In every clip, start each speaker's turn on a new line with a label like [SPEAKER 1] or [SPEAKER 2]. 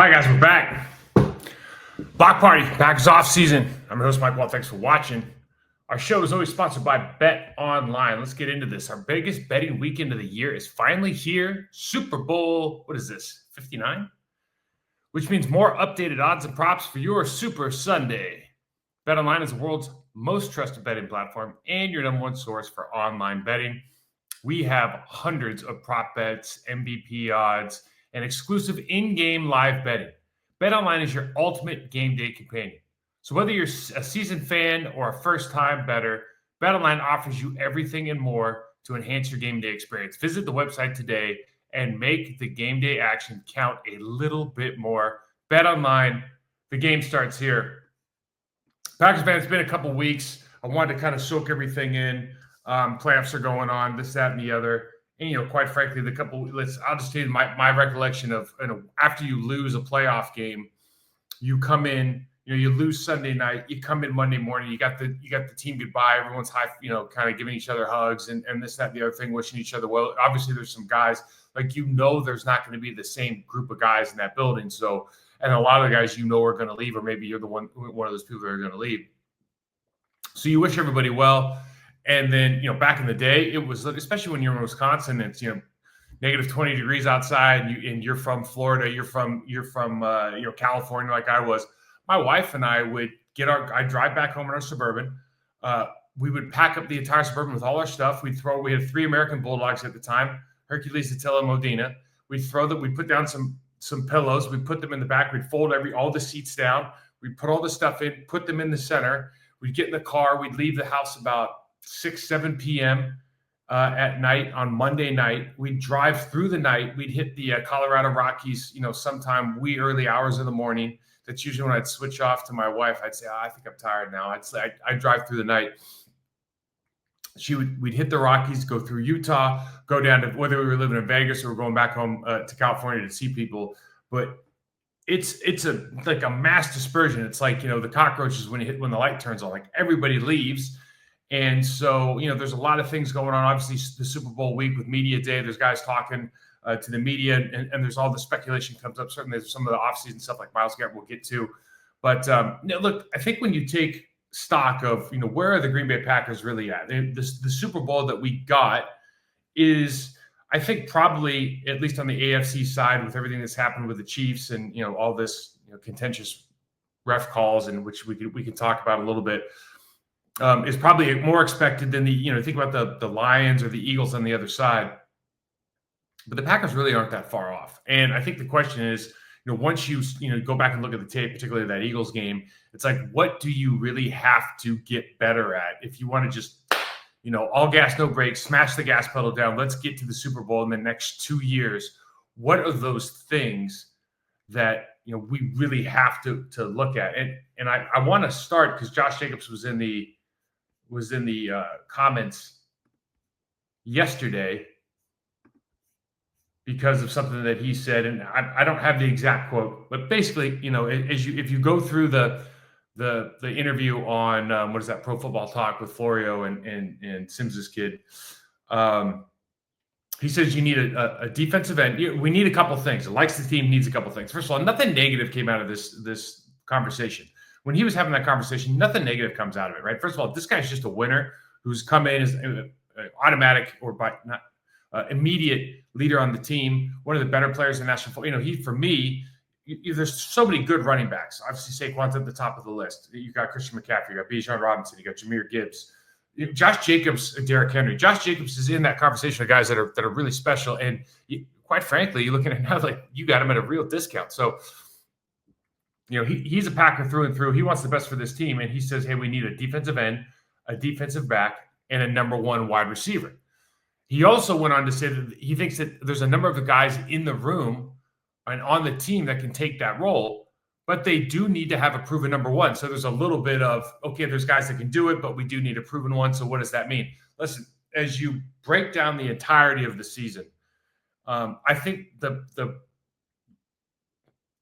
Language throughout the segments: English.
[SPEAKER 1] All right, guys, we're back. Block Party, back is off season. I'm your host, Mike Wahle. Thanks for watching. Our show is always sponsored by Bet Online. Let's get into this. Our biggest betting weekend of the year is finally here. Super Bowl, what is this, 59? Which means more updated odds and props for your Super Sunday. Bet Online is the world's most trusted betting platform and your number one source for online betting. We have hundreds of prop bets, MVP odds, and exclusive in-game live betting. BetOnline is your ultimate game day companion. So whether you're a seasoned fan or a first-time bettor, BetOnline offers you everything and more to enhance your game day experience. Visit the website today and make the game day action count a little bit more. BetOnline, the game starts here. Packers fans, it's been a couple weeks. I wanted to kind of soak everything in. Playoffs are going on, this, that, and the other. And, quite frankly, I'll just tell you my recollection of, after you lose a playoff game, you come in, you lose Sunday night, you come in Monday morning, you got the team goodbye, everyone's high, kind of giving each other hugs and this, that, and the other thing, wishing each other well. Obviously, there's some guys, there's not going to be the same group of guys in that building. So, and a lot of the guys are going to leave, or maybe you're one of those people that are going to leave. So you wish everybody well. And then, back in the day, it was, especially when you're in Wisconsin, it's, negative 20 degrees outside, and you're from Florida, you're from California, like I was. My wife and I would I'd drive back home in our Suburban. We would pack up the entire Suburban with all our stuff. We had 3 American Bulldogs at the time, Hercules, Attila, and Modena. We'd put down some pillows. We'd put them in the back. We'd fold all the seats down. We'd put all the stuff in, put them in the center. We'd get in the car. We'd leave the house about 6, 7 p.m. At night on Monday night. We'd drive through the night. We'd hit the Colorado Rockies, sometime wee early hours of the morning. That's usually when I'd switch off to my wife. I'd say, I think I'm tired now. I'd drive through the night. We'd hit the Rockies, go through Utah, go down to whether we were living in Vegas or we're going back home to California to see people. But it's like a mass dispersion. It's like, the cockroaches when the light turns on, like everybody leaves. And so, there's a lot of things going on. Obviously, the Super Bowl week with media day, there's guys talking to the media, and there's all the speculation comes up. Certainly, there's some of the offseason stuff like Myles Garrett we'll get to. But look, I think when you take stock of, where are the Green Bay Packers really at? The Super Bowl that we got is, I think, probably, at least on the AFC side, with everything that's happened with the Chiefs and, all this contentious ref calls, and which we can talk about a little bit. Is probably more expected than think about the Lions or the Eagles on the other side. But the Packers really aren't that far off. And I think the question is, once you go back and look at the tape, particularly that Eagles game, it's like, what do you really have to get better at if you want to just, all gas, no brakes, smash the gas pedal down, let's get to the Super Bowl in the next 2 years? What are those things that, we really have to look at? And I want to start because Josh Jacobs was in the comments yesterday because of something that he said, and I don't have the exact quote, but basically, if you go through the interview on what is that, Pro Football Talk with Florio and Sims's kid, he says you need a defensive end. We need a couple things. It likes the team, needs a couple things. First of all, nothing negative came out of this conversation. When he was having that conversation, nothing negative comes out of it, right? First of all, this guy's just a winner who's come in as an automatic or by not immediate leader on the team, one of the better players in national football. For me, there's so many good running backs. Obviously, Saquon's at the top of the list. You got Christian McCaffrey, you got Bijan Robinson, you got Jahmyr Gibbs, Josh Jacobs, Derrick Henry. Josh Jacobs is in that conversation of guys that are really special. And quite frankly, you're looking at it now like you got him at a real discount. So, he's a Packer through and through. He wants the best for this team. And he says, hey, we need a defensive end, a defensive back, and a number 1 wide receiver. He also went on to say that he thinks that there's a number of the guys in the room and on the team that can take that role, but they do need to have a proven number 1. So there's a little bit of, okay, there's guys that can do it, but we do need a proven one. So what does that mean? Listen, as you break down the entirety of the season, I think the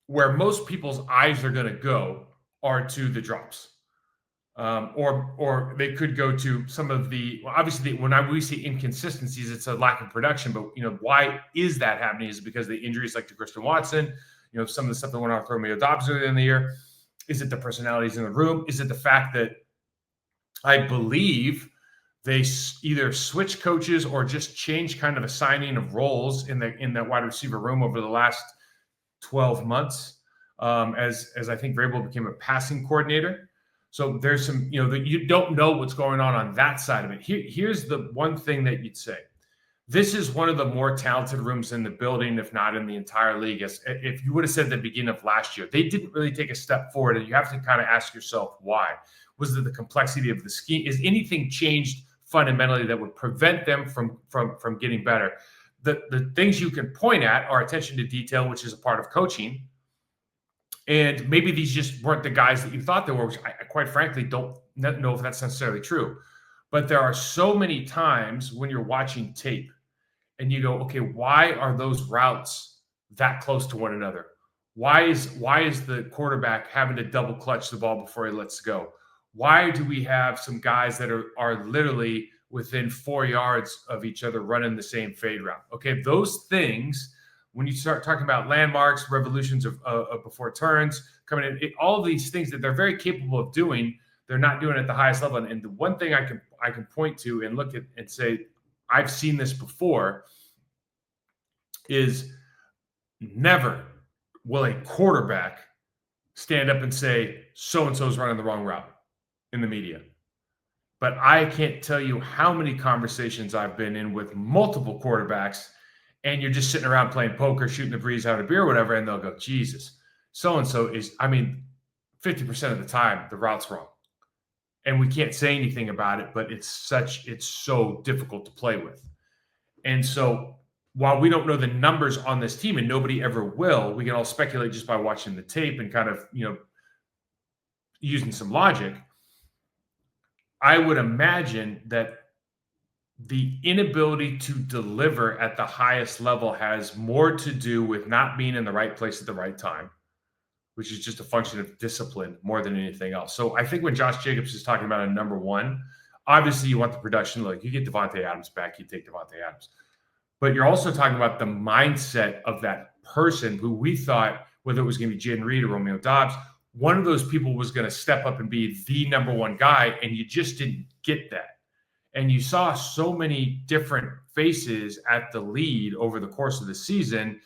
[SPEAKER 1] where most people's eyes are going to go are to the drops. Or they could go to some of obviously when we see inconsistencies, it's a lack of production, but why is that happening? Is it because of the injuries like to Christian Watson? some of the stuff that went on with Romeo Dobbs earlier in the year? Is it the personalities in the room? Is it the fact that I believe they either switch coaches or just change kind of assigning of roles in that wide receiver room over the last 12 months, as I think Vrabel became a passing coordinator. So there's some, that you don't know what's going on that side of it. Here's the one thing that you'd say. This is one of the more talented rooms in the building, if not in the entire league. If you would have said at the beginning of last year, they didn't really take a step forward, and you have to kind of ask yourself why. Was it the complexity of the scheme? Is anything changed fundamentally that would prevent them from getting better? The things you can point at are attention to detail, which is a part of coaching. And maybe these just weren't the guys that you thought they were, which I quite frankly don't know if that's necessarily true. But there are so many times when you're watching tape and you go, okay, why are those routes that close to one another? Why is the quarterback having to double clutch the ball before he lets go? Why do we have some guys that are literally within 4 yards of each other running the same fade route? Okay, those things, when you start talking about landmarks, revolutions of before turns, coming in, all of these things that they're very capable of doing, they're not doing at the highest level. And the one thing I can point to and look at and say, I've seen this before, is never will a quarterback stand up and say, so-and-so is running the wrong route in the media. But I can't tell you how many conversations I've been in with multiple quarterbacks, and you're just sitting around playing poker, shooting the breeze, having a beer, or whatever, and they'll go, Jesus, so-and-so is, 50% of the time, the route's wrong. And we can't say anything about it, but it's so difficult to play with. And so while we don't know the numbers on this team, and nobody ever will, we can all speculate just by watching the tape and kind of, using some logic. I would imagine that the inability to deliver at the highest level has more to do with not being in the right place at the right time, which is just a function of discipline more than anything else. So I think when Josh Jacobs is talking about a number one, obviously you want the production. Look, you get Devontae Adams back, you take Devontae Adams. But you're also talking about the mindset of that person who we thought, whether it was going to be Jaden Reed or Romeo Dobbs, one of those people was going to step up and be the number one guy, and you just didn't get that. And you saw so many different faces at the lead over the course of the season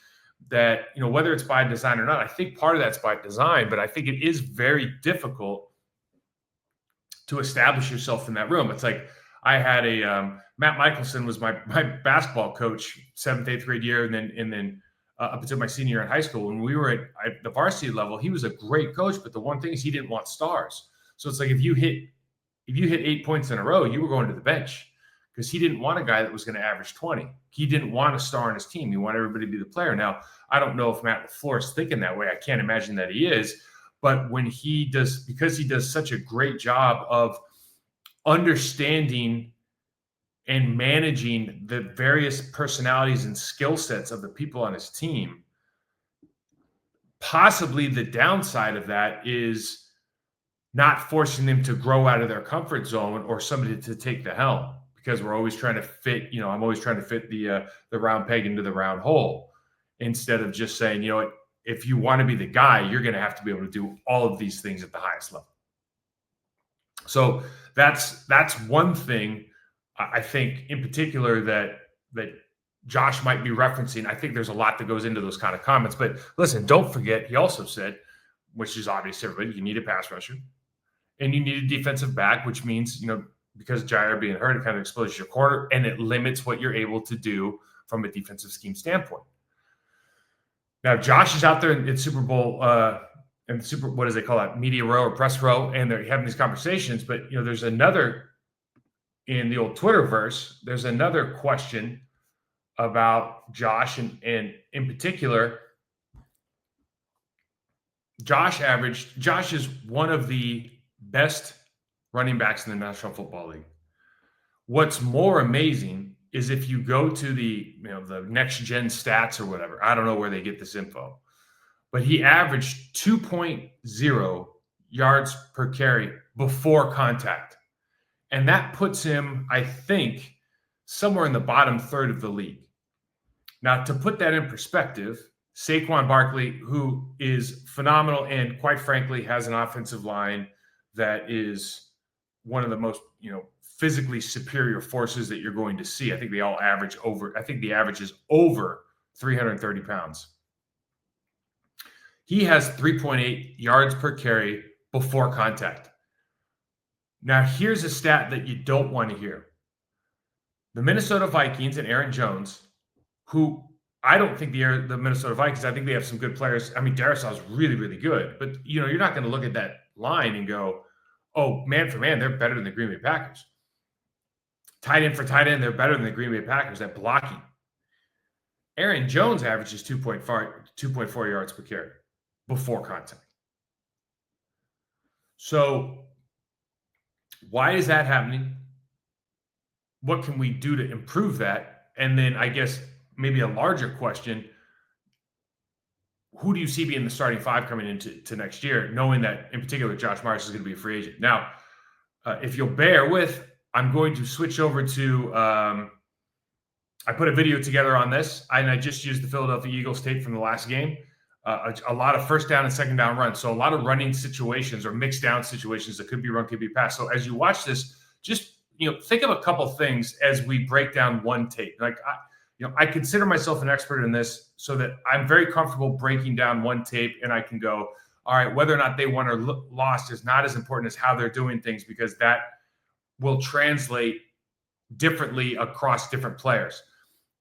[SPEAKER 1] that, whether it's by design or not, I think part of that's by design, but I think it is very difficult to establish yourself in that room. It's like I had Matt Michelson was my basketball coach 7th, 8th grade year, and then up until my senior year in high school. When we were at the varsity level, he was a great coach, but the one thing is he didn't want stars. So it's like if you hit 8 points in a row, you were going to the bench because he didn't want a guy that was going to average 20. He didn't want a star on his team. He wanted everybody to be the player. Now, I don't know if Matt LaFleur is thinking that way. I can't imagine that he is. But because he does such a great job of understanding and managing the various personalities and skill sets of the people on his team, possibly the downside of that is not forcing them to grow out of their comfort zone or somebody to take the helm, because we're always trying to fit, I'm always trying to fit the round peg into the round hole, instead of just saying, if you want to be the guy, you're going to have to be able to do all of these things at the highest level. So that's one thing I think in particular that Josh might be referencing. I think there's a lot that goes into those kind of comments. But listen, don't forget, he also said, which is obvious to everybody, you need a pass rusher and you need a defensive back, which means, because Jair being hurt, it kind of exposes your corner and it limits what you're able to do from a defensive scheme standpoint. Now, Josh is out there in Super Bowl and what does they call that? Media row or press row, and they're having these conversations. But there's another in the old Twitterverse. There's another question about Josh, and in particular, Josh is one of the best running backs in the National Football League. What's more amazing is if you go to the next gen stats or whatever, I don't know where they get this info, but he averaged 2.0 yards per carry before contact. And that puts him, I think, somewhere in the bottom third of the league. Now, to put that in perspective, Saquon Barkley, who is phenomenal and quite frankly has an offensive line that is one of the most, physically superior forces that you're going to see. I think they all average over, I think the average is over 330 pounds. He has 3.8 yards per carry before contact. Now, here's a stat that you don't want to hear. The Minnesota Vikings and Aaron Jones, who I don't think the Minnesota Vikings, I think they have some good players. I mean, Darrisaw's really, really good. But, you're not going to look at that line and go, oh, man for man, they're better than the Green Bay Packers. Tight end for tight end, they're better than the Green Bay Packers at blocking. Aaron Jones averages 2.4 yards per carry before contact. So why is that happening? What can we do to improve that? And then I guess maybe a larger question, who do you see being the starting five coming into next year, knowing that in particular Josh Myers is going to be a free agent? Now, if you'll bear with, I'm going to switch over to I put a video together on this, and I just used the Philadelphia Eagles tape from the last game. A lot of first down and second down runs. So a lot of running situations or mixed down situations that could be run, could be passed. So as you watch this, just think of a couple things as we break down one tape. Like I consider myself an expert in this, so that I'm very comfortable breaking down one tape, and I can go, all right, whether or not they won or lost is not as important as how they're doing things, because that will translate differently across different players.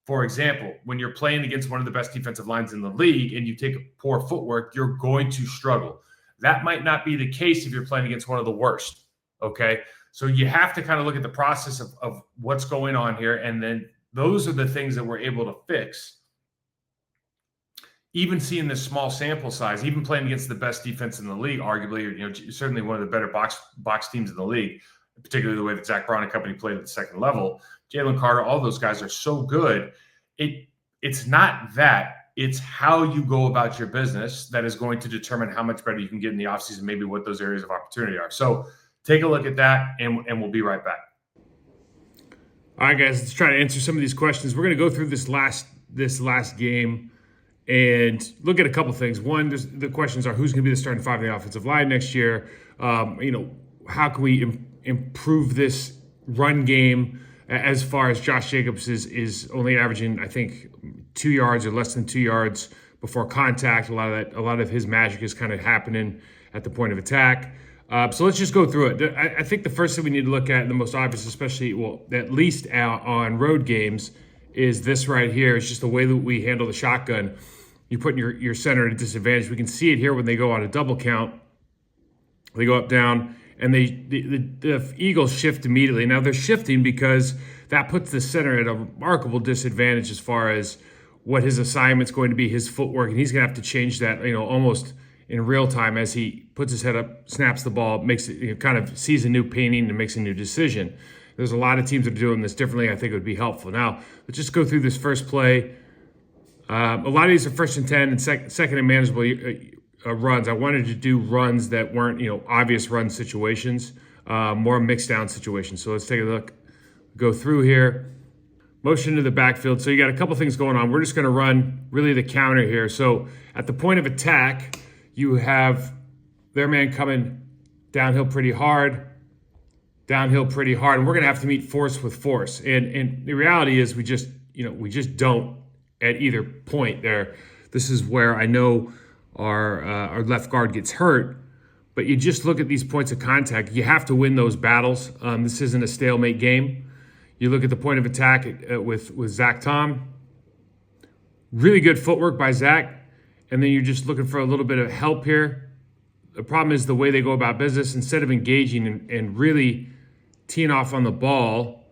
[SPEAKER 1] For example, when you're playing against one of the best defensive lines in the league and you take poor footwork, you're going to struggle. That might not be the case if you're playing against one of the worst, okay? So you have to kind of look at the process of what's going on here, and then those are the things that we're able to fix. Even seeing this small sample size, even playing against the best defense in the league, arguably, certainly one of the better box teams in the league, particularly the way that Zach Brown and company played at the second level. Jalen Carter, all those guys are so good. It's not that. It's how you go about your business that is going to determine how much better you can get in the offseason, maybe what those areas of opportunity are. So take a look at that, and we'll be right back. All right, guys, let's try to answer some of these questions. We're going to go through this last game and look at a couple things. One, the questions are, who's going to be the starting five in the offensive line next year? How can we improve this run game? As far as Josh Jacobs is only averaging, I think, 2 yards or less than 2 yards before contact. A lot of his magic is kind of happening at the point of attack. So let's just go through it. I think the first thing we need to look at, and the most obvious, especially, at least on road games, is this right here. It's just the way that we handle the shotgun. You put your center at a disadvantage. We can see it here when they go on a double count. They go up, down. And the Eagles shift immediately. Now they're shifting because that puts the center at a remarkable disadvantage as far as what his assignment's going to be, his footwork, and he's going to have to change that, almost in real time as he puts his head up, snaps the ball, makes it, kind of sees a new painting and makes a new decision. There's a lot of teams that are doing this differently. I think it would be helpful. Now let's just go through this first play. A lot of these are first and 10 and second and manageable runs. I wanted to do runs that weren't, obvious run situations, more mixed down situations. So let's take a look, go through here. Motion to the backfield. So you got a couple things going on. We're just going to run really the counter here. So at the point of attack, you have their man coming downhill pretty hard, and we're going to have to meet force with force. And the reality is we just don't at either point there. This is where I know our left guard gets hurt, but you just look at these points of contact. You have to win those battles. This isn't a stalemate game. You look at the point of attack with Zach Tom. Really good footwork by Zach, and then you're just looking for a little bit of help here. The problem is the way they go about business. Instead of engaging and really teeing off on the ball,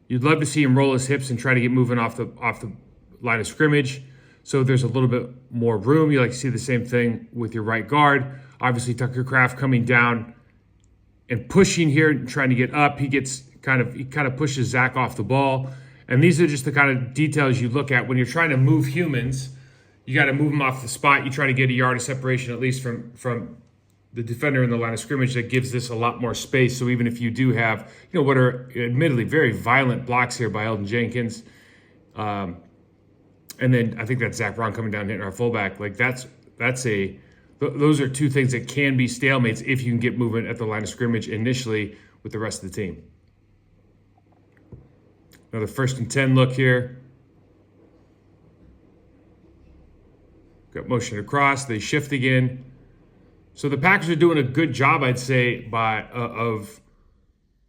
[SPEAKER 1] you'd love to see him roll his hips and try to get moving off the line of scrimmage. So there's a little bit more room. You like to see the same thing with your right guard. Obviously, Tucker Kraft coming down and pushing here and trying to get up. He kind of pushes Zach off the ball. And these are just the kind of details you look at when you're trying to move humans. You got to move them off the spot. You try to get a yard of separation, at least from the defender in the line of scrimmage. That gives this a lot more space. So even if you do have, what are admittedly very violent blocks here by Elton Jenkins, And then I think that's Zach Brown coming down hitting our fullback. Like those are two things that can be stalemates if you can get movement at the line of scrimmage initially with the rest of the team. Another 1st and 10 look here. Got motion across. They shift again. So the Packers are doing a good job, I'd say, of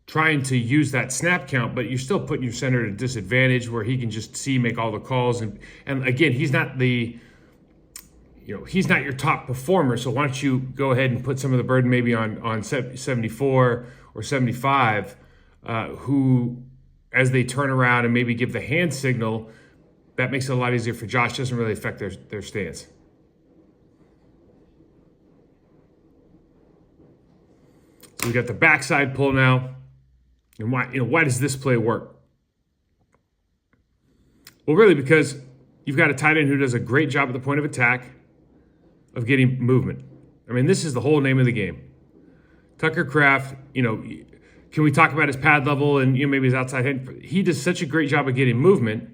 [SPEAKER 1] trying to use that snap count, but you're still putting your center at a disadvantage where he can just make all the calls. And again, he's not he's not your top performer. So why don't you go ahead and put some of the burden maybe on 74 or 75, who, as they turn around and maybe give the hand signal, that makes it a lot easier for Josh. Doesn't really affect their stance. So we got the backside pull now. And why does this play work? Well, really because you've got a tight end who does a great job at the point of attack of getting movement. I mean, this is the whole name of the game. Tucker Kraft, can we talk about his pad level and maybe his outside hand? He does such a great job of getting movement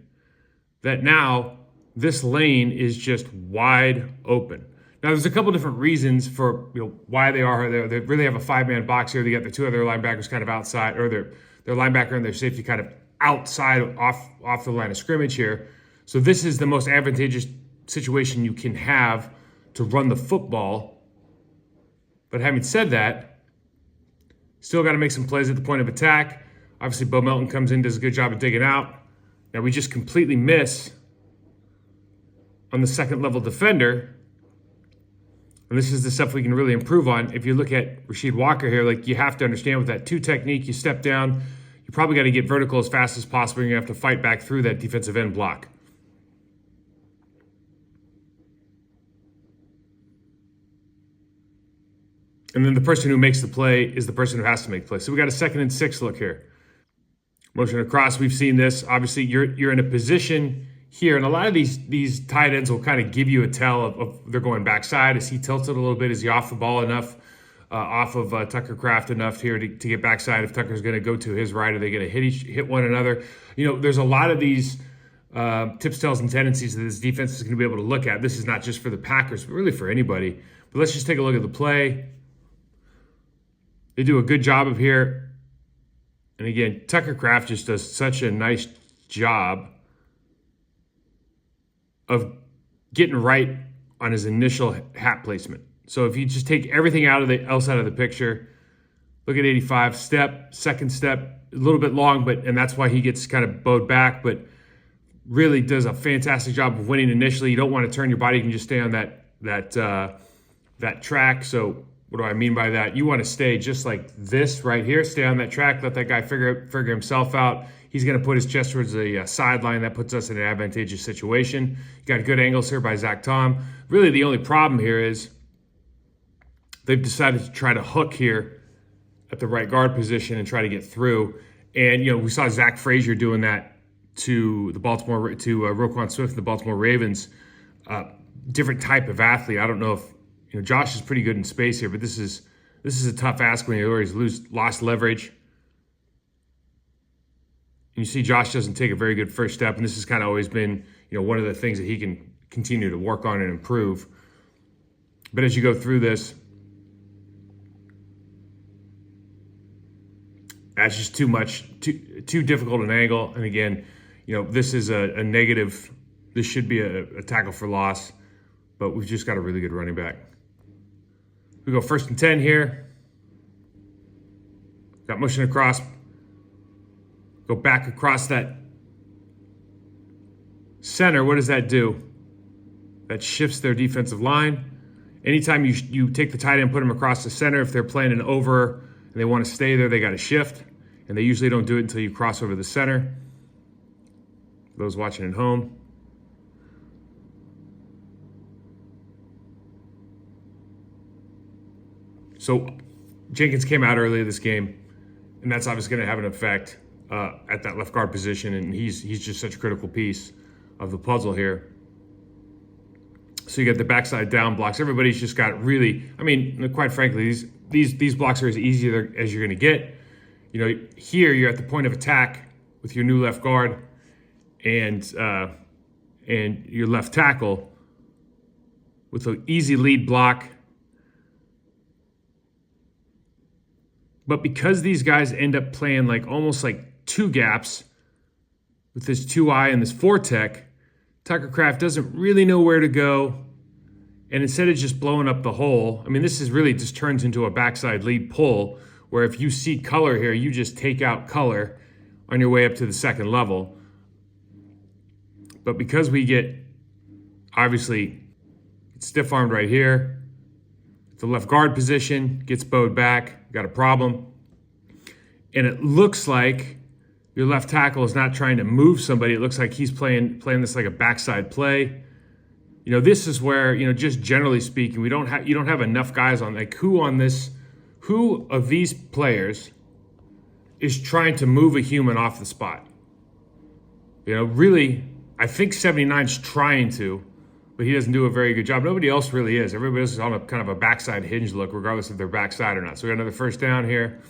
[SPEAKER 1] that now this lane is just wide open. Now, there's a couple different reasons for why they are there. They really have a 5-man box here. They got the 2 other linebackers kind of outside, or their linebacker and their safety kind of outside off the line of scrimmage here. So this is the most advantageous situation you can have to run the football. But having said that, still got to make some plays at the point of attack. Obviously, Bo Melton comes in, does a good job of digging out. Now we just completely miss on the second level defender. And this is the stuff we can really improve on. If you look at Rasheed Walker here, you have to understand with that 2 technique, you step down, you probably got to get vertical as fast as possible. You're going to have to fight back through that defensive end block. And then the person who makes the play is the person who has to make the play. So we got a 2nd and 6 look here. Motion across, we've seen this. Obviously, you're in a position here, and a lot of these tight ends will kind of give you a tell of they're going backside. Is he tilted a little bit? Is he off the ball enough, off of Tucker Kraft enough here to get backside? If Tucker's going to go to his right, are they going to hit one another? There's a lot of these tips, tells, and tendencies that this defense is going to be able to look at. This is not just for the Packers, but really for anybody. But let's just take a look at the play. They do a good job of here. And again, Tucker Kraft just does such a nice job of getting right on his initial hat placement. So if you just take everything else out of the picture, look at 85, second step, a little bit long, and that's why he gets kind of bowed back, but really does a fantastic job of winning initially. You don't want to turn your body, you can just stay on that track. So what do I mean by that? You want to stay just like this right here, stay on that track, let that guy figure himself out. He's going to put his chest towards the sideline. That puts us in an advantageous situation. You got good angles here by Zach Tom. Really, the only problem here is they've decided to try to hook here at the right guard position and try to get through. And, we saw Zach Frazier doing that to Roquan Swift, the Baltimore Ravens. Different type of athlete. I don't know if, Josh is pretty good in space here, but this is a tough ask when he's lost leverage. And you see Josh doesn't take a very good first step, and this has kind of always been, one of the things that he can continue to work on and improve. But as you go through this, that's just too much, too difficult an angle. And again, this is a negative. This should be a tackle for loss, but we've just got a really good running back. We go 1st and 10 here. Got motion across. Go back across that center. What does that do? That shifts their defensive line. Anytime you take the tight end and put them across the center, if they're playing an over and they want to stay there, they got to shift. And they usually don't do it until you cross over the center. Those watching at home. So Jenkins came out early this game, and that's obviously going to have an effect at that left guard position, and he's just such a critical piece of the puzzle here. So you get the backside down blocks. Everybody's just got really, quite frankly, these blocks are as easy as you're going to get. Here you're at the point of attack with your new left guard, and and your left tackle with an easy lead block. But because these guys end up playing almost like two gaps with this 2-eye and this 4-tech, Tucker Kraft doesn't really know where to go. And instead of just blowing up the hole, I mean, this is really just turns into a backside lead pull where if you see color here, you just take out color on your way up to the second level. But because we get, obviously, stiff-armed right here, the left guard position gets bowed back, got a problem. And it looks like your left tackle is not trying to move somebody. It looks like he's playing this like a backside play. This is where, just generally speaking, you don't have enough guys on, who of these players is trying to move a human off the spot? Really, I think 79's trying to, but he doesn't do a very good job. Nobody else really is. Everybody else is on a kind of a backside hinge look, regardless if they're backside or not. So we got another first down here.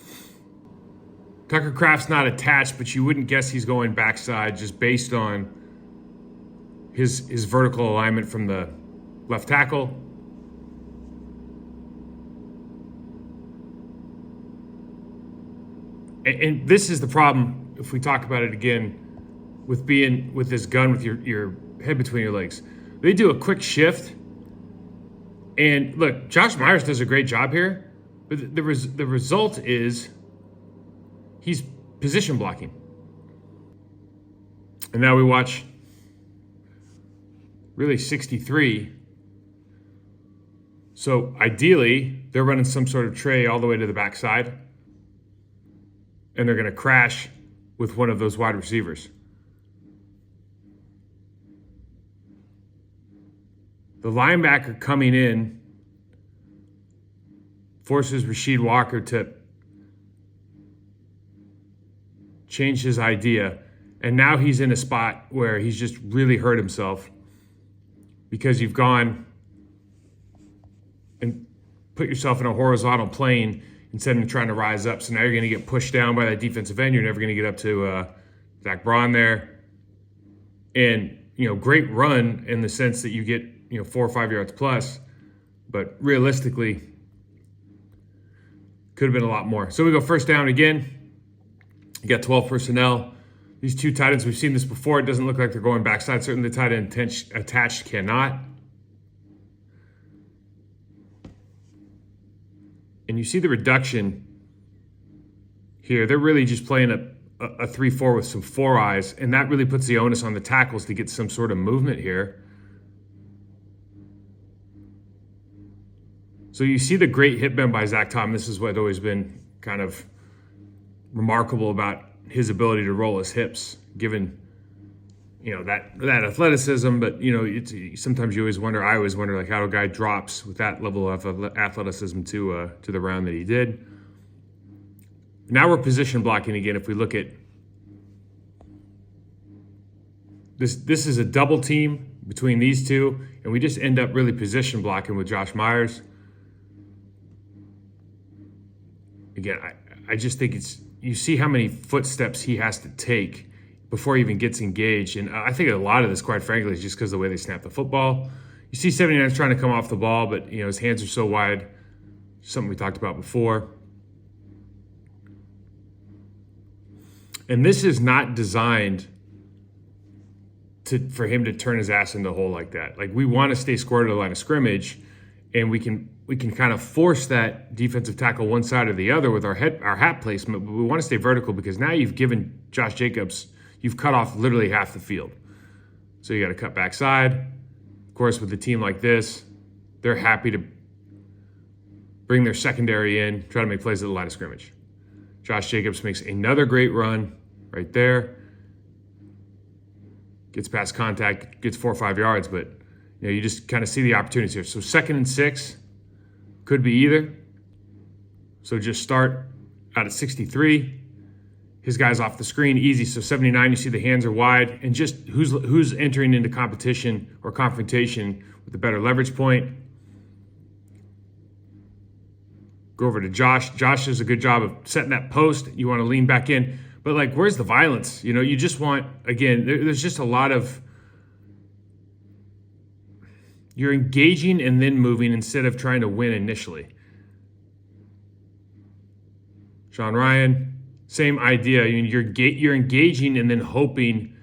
[SPEAKER 1] Tucker Kraft's not attached, but you wouldn't guess he's going backside just based on his vertical alignment from the left tackle. And this is the problem, if we talk about it again, with being with this gun with your head between your legs. They do a quick shift. And look, Josh Myers does a great job here, but the result is he's position blocking. And now we watch really 63. So ideally, they're running some sort of tray all the way to the backside, and they're going to crash with one of those wide receivers. The linebacker coming in forces Rasheed Walker to change his idea, and now he's in a spot where he's just really hurt himself because you've gone and put yourself in a horizontal plane instead of trying to rise up. So now you're going to get pushed down by that defensive end. You're never going to get up to Zach Braun there. And, great run in the sense that you get, 4 or 5 yards plus. But realistically, could have been a lot more. So we go first down again. You got 12 personnel. These two tight ends, we've seen this before. It doesn't look like they're going backside. Certainly the tight end attached cannot. And you see the reduction here. They're really just playing a 3-4 with some 4 eyes, and that really puts the onus on the tackles to get some sort of movement here. So you see the great hip bend by Zach Tom. This is what always been kind of remarkable about his ability to roll his hips, given that athleticism. But sometimes you always wonder. I always wonder how a guy drops with that level of athleticism to the round that he did. Now we're position blocking again. If we look at this is a double team between these two, and we just end up really position blocking with Josh Myers. Again, I just think you see how many footsteps he has to take before he even gets engaged. And I think a lot of this, quite frankly, is just because of the way they snap the football. You see 79's trying to come off the ball, but his hands are so wide. Something we talked about before. And this is not designed for him to turn his ass into a hole like that. We want to stay square to the line of scrimmage, and we can kind of force that defensive tackle one side or the other with our hat placement, but we want to stay vertical because now you've given Josh Jacobs, you've cut off literally half the field. So you got to cut backside. Of course, with a team like this, they're happy to bring their secondary in, try to make plays at the line of scrimmage. Josh Jacobs makes another great run right there. Gets past contact, gets 4 or 5 yards, but you just kind of see the opportunities here. So 2nd and 6 could be either. So just start out at 63. His guy's off the screen, easy. So 79, you see the hands are wide, and just who's entering into competition or confrontation with a better leverage point. Go over to Josh. Josh does a good job of setting that post. You want to lean back in. But where's the violence? You just want, again, there's just a lot of You're engaging and then moving instead of trying to win initially. Sean Ryan, same idea. You're engaging and then hoping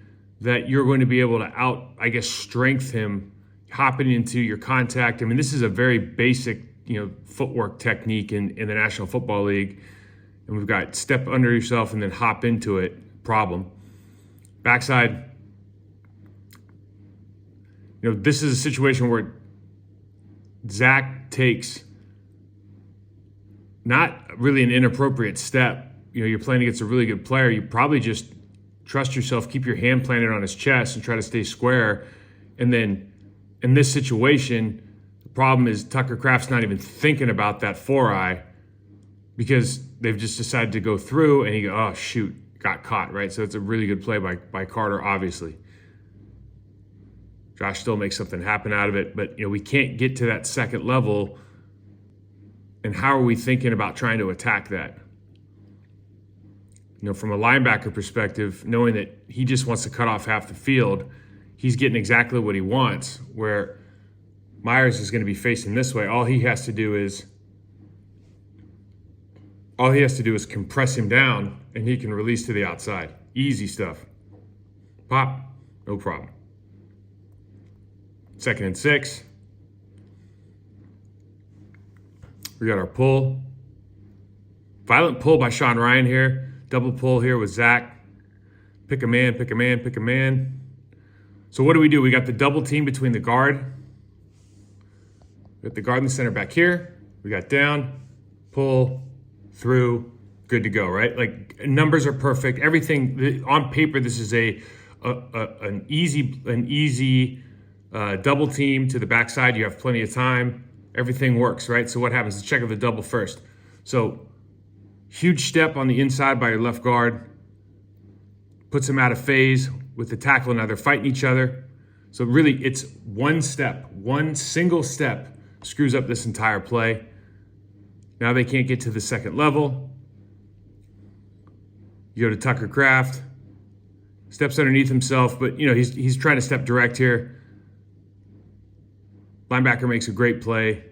[SPEAKER 1] that you're going to be able to strength him, hopping into your contact. I mean, this is a very basic, footwork technique in the National Football League. And we've got step under yourself and then hop into it problem. Backside, this is a situation where Zach takes not really an inappropriate step. You're playing against a really good player. You probably just trust yourself, keep your hand planted on his chest and try to stay square. And then in this situation, the problem is Tucker Kraft's not even thinking about that 4-eye because they've just decided to go through and he go, oh, shoot, got caught, right? So it's a really good play by Carter, obviously. Josh still makes something happen out of it, but we can't get to that second level. And how are we thinking about trying to attack that? From a linebacker perspective, knowing that he just wants to cut off half the field, he's getting exactly what he wants, where Myers is going to be facing this way. All he has to do is compress him down, and he can release to the outside. Easy stuff. Pop, no problem. 2nd and 6. We got our pull. Violent pull by Sean Ryan here. Double pull here with Zach. Pick a man, pick a man, pick a man. So what do? We got the double team between the guard. We got the guard and the center back here. We got down, pull, through, good to go, right? Like, numbers are perfect. Everything on paper, this is an easy double team to the backside. You have plenty of time. Everything works, right? So what happens? Let's check out the double first. So huge step on the inside by your left guard. Puts him out of phase with the tackle. Now they're fighting each other. So really it's one single step screws up this entire play. Now they can't get to the second level. You go to Tucker Kraft. Steps underneath himself, but he's trying to step direct here. Linebacker makes a great play.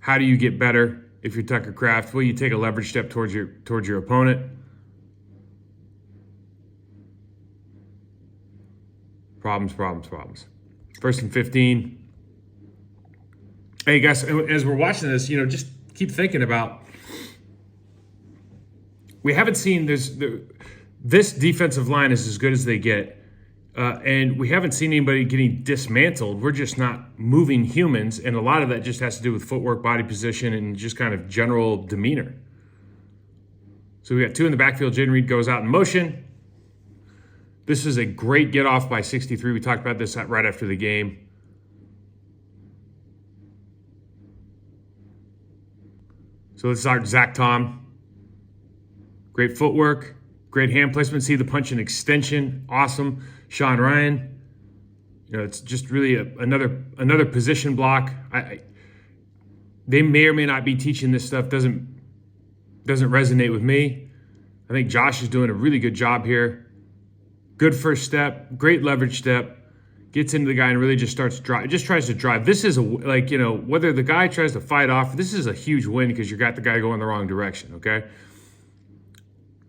[SPEAKER 1] How do you get better if you're Tucker Kraft? Well, you take a leverage step towards your opponent. Problems. 1st and 15. Hey guys, as we're watching this, just keep thinking about. We haven't seen this defensive line is as good as they get. And we haven't seen anybody getting dismantled. We're just not moving humans. And a lot of that just has to do with footwork, body position, and just kind of general demeanor. So we got 2 in the backfield. Jaden Reed goes out in motion. This is a great get off by 63. We talked about this right after the game. So let's start Zach Tom. Great footwork. Great hand placement. See the punch and extension. Awesome. Sean Ryan. It's just really another position block. They may or may not be teaching this stuff. Doesn't resonate with me. I think Josh is doing a really good job here. Good first step. Great leverage step. Gets into the guy and really just tries to drive. This is whether the guy tries to fight off, this is a huge win because you got the guy going the wrong direction, okay?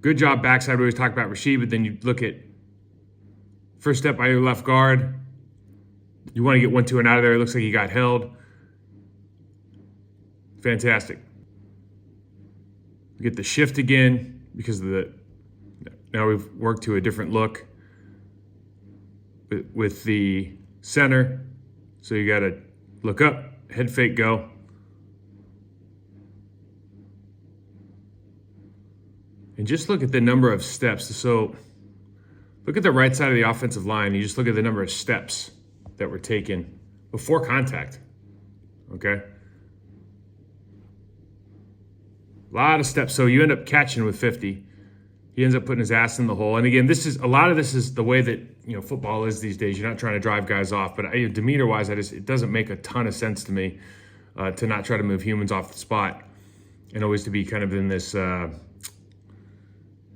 [SPEAKER 1] Good job backside. We always talk about Rasheed, but then you look at first step by your left guard. You want to get 1-2 and out of there. It looks like he got held. Fantastic. We get the shift again because of now we've worked to a different look with the center. So you got to look up, head fake, go. And just look at the number of steps. So look at the right side of the offensive line. You just look at the number of steps that were taken before contact. Okay? A lot of steps. So you end up catching with 50. He ends up putting his ass in the hole. And again, a lot of this is the way that football is these days. You're not trying to drive guys off, but demeanor-wise, it doesn't make a ton of sense to me to not try to move humans off the spot and always to be kind of in this.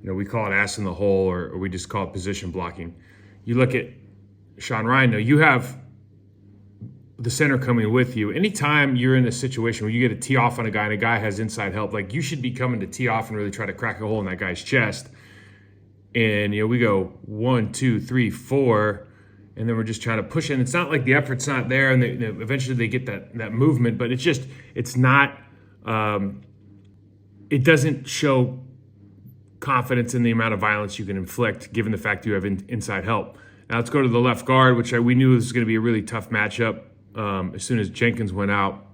[SPEAKER 1] We call it ass in the hole, or we just call it position blocking. You look at Sean Ryan. Now you have the center coming with you. Anytime you're in a situation where you get a tee off on a guy and a guy has inside help, like you should be coming to tee off and really try to crack a hole in that guy's chest. And, we go 1, 2, 3, 4, and then we're just trying to push it. And it's not like the effort's not there, and eventually they get that movement, but it's not, it doesn't show confidence in the amount of violence you can inflict, given the fact you have inside help. Now let's go to the left guard, which we knew was going to be a really tough matchup as soon as Jenkins went out.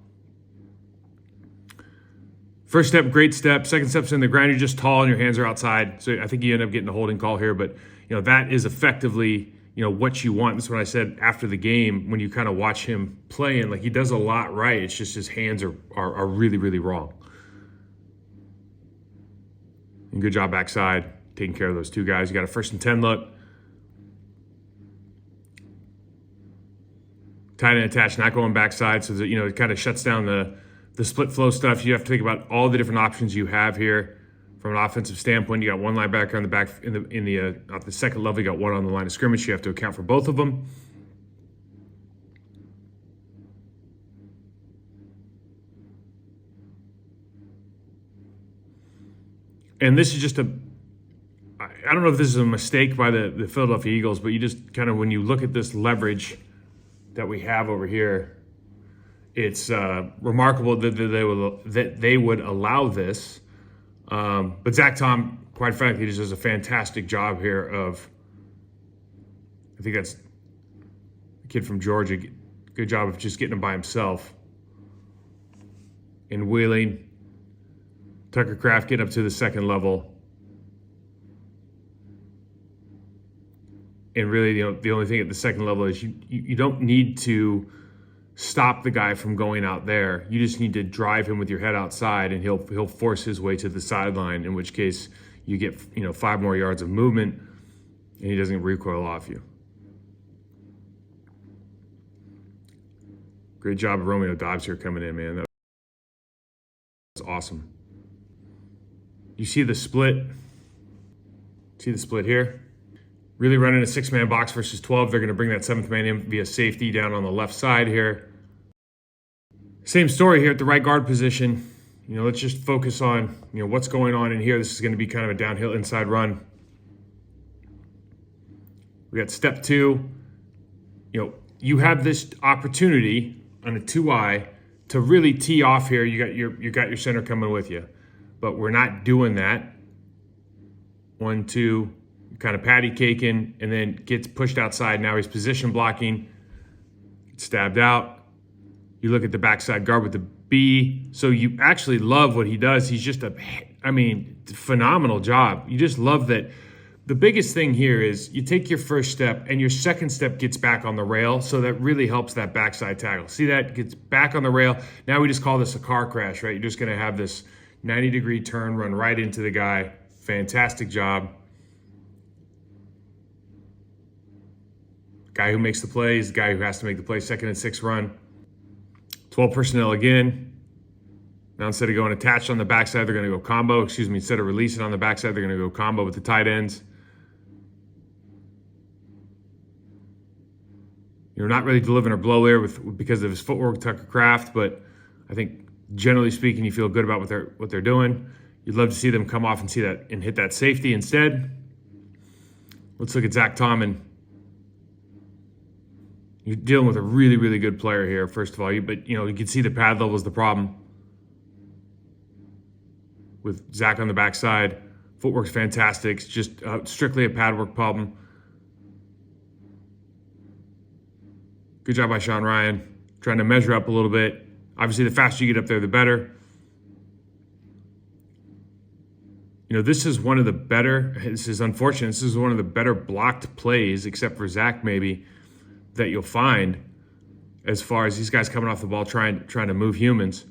[SPEAKER 1] First step, great step. Second step's in the ground. You're just tall and your hands are outside. So I think you end up getting a holding call here. But, that is effectively, what you want. That's what I said after the game when you kind of watch him playing. Like, he does a lot right. It's just his hands are really, really wrong. And good job backside, taking care of those two guys. You got a 1st and 10 look. Tight end attached, not going backside. So that, it kind of shuts down the split flow stuff. You have to think about all the different options you have here from an offensive standpoint. You got one linebacker on the back at the second level. You got one on the line of scrimmage. You have to account for both of them. And this is just I don't know if this is a mistake by the Philadelphia Eagles, but you just kind of, when you look at this leverage that we have over here, it's remarkable that they would allow this. But Zach Tom, quite frankly, just does a fantastic job here of, I think that's the kid from Georgia, good job of just getting him by himself and wheeling. Tucker Kraft getting up to the second level. And really, the only thing at the second level is you don't need to stop the guy from going out there. You just need to drive him with your head outside, and he'll force his way to the sideline, in which case you get 5 more yards of movement, and he doesn't recoil off you. Great job of Romeo Dobbs here coming in, man. That was awesome. You see the split? See the split here? Really running a 6-man box versus 12. They're going to bring that 7th man in via safety down on the left side here. Same story here at the right guard position. Let's just focus on, what's going on in here. This is going to be kind of a downhill inside run. We got step 2. You have this opportunity on a 2-eye to really tee off here. You got your center coming with you. But we're not doing that. 1, 2, kind of patty caking, and then gets pushed outside. Now he's position blocking, stabbed out. You look at the backside guard with the B. So you actually love what he does. He's just phenomenal job. You just love that. The biggest thing here is you take your first step and your second step gets back on the rail. So that really helps that backside tackle. See that? Gets back on the rail. Now we just call this a car crash, right? You're just going to have this 90-degree turn, run right into the guy. Fantastic job. Guy who makes the play is the guy who has to make the play. 2nd and 6 run. 12 personnel again. Now instead of going attached on the backside, they're going to go combo. Instead of releasing on the backside, they're going to go combo with the tight ends. Not really delivering a blow there because of his footwork, Tucker Kraft, but I think generally speaking, you feel good about what they're doing. You'd love to see them come off and see that and hit that safety instead. Let's look at Zach Tom. You're dealing with a really, really good player here, first of all. But you can see the pad level is the problem. With Zach on the backside, footwork's fantastic. It's just strictly a pad work problem. Good job by Sean Ryan, trying to measure up a little bit. Obviously, the faster you get up there, the better. This is one of the better, this is unfortunate, this is one of the better blocked plays, except for Zach maybe, that you'll find as far as these guys coming off the ball trying to move humans.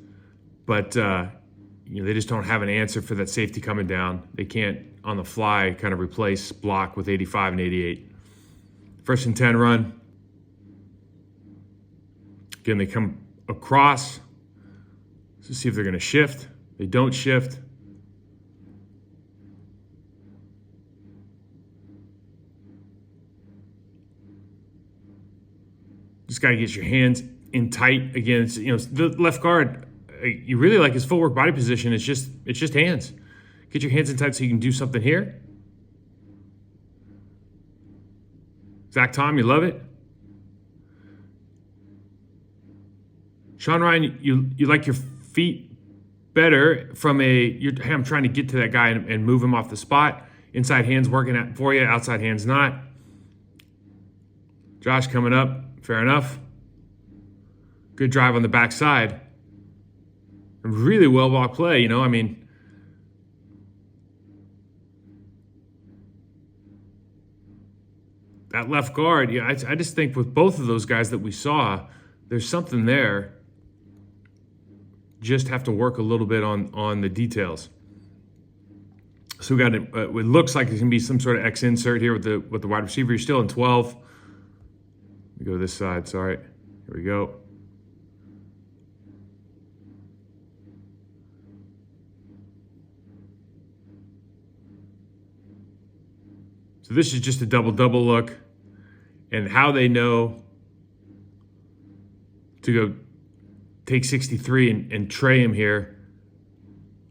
[SPEAKER 1] But, they just don't have an answer for that safety coming down. They can't, on the fly, kind of replace block with 85 and 88. 1st and 10 run. Again, they come across. Let's see if they're going to shift. They don't shift. Just got to get your hands in tight against, the left guard. You really like his footwork, body position. It's just hands. Get your hands in tight so you can do something here. Zach Tom, you love it. Sean Ryan, you like your feet better from hey, I'm trying to get to that guy and move him off the spot. Inside hands working for you, outside hands not. Josh coming up, fair enough. Good drive on the backside. Really well blocked play, that left guard, I just think with both of those guys that we saw, there's something there. Just have to work a little bit on the details. So we got it looks like there's gonna be some sort of X insert here with the wide receiver. You're still in 12. We go this side. Sorry, here we go. So this is just a double look, and how they know to go take 63 and tray him here,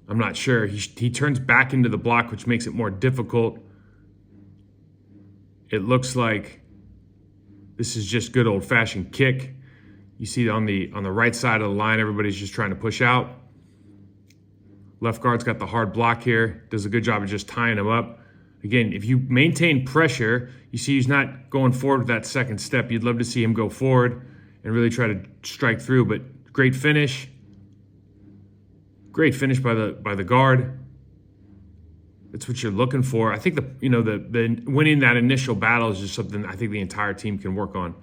[SPEAKER 1] I'm not sure. He turns back into the block, which makes it more difficult. It looks like this is just good old-fashioned kick. You see on the right side of the line, everybody's just trying to push out. Left guard's got the hard block here. Does a good job of just tying him up. Again, if you maintain pressure, you see he's not going forward with that second step. You'd love to see him go forward and really try to strike through, but great finish. Great finish by the guard. That's what you're looking for. I think the winning that initial battle is just something I think the entire team can work on.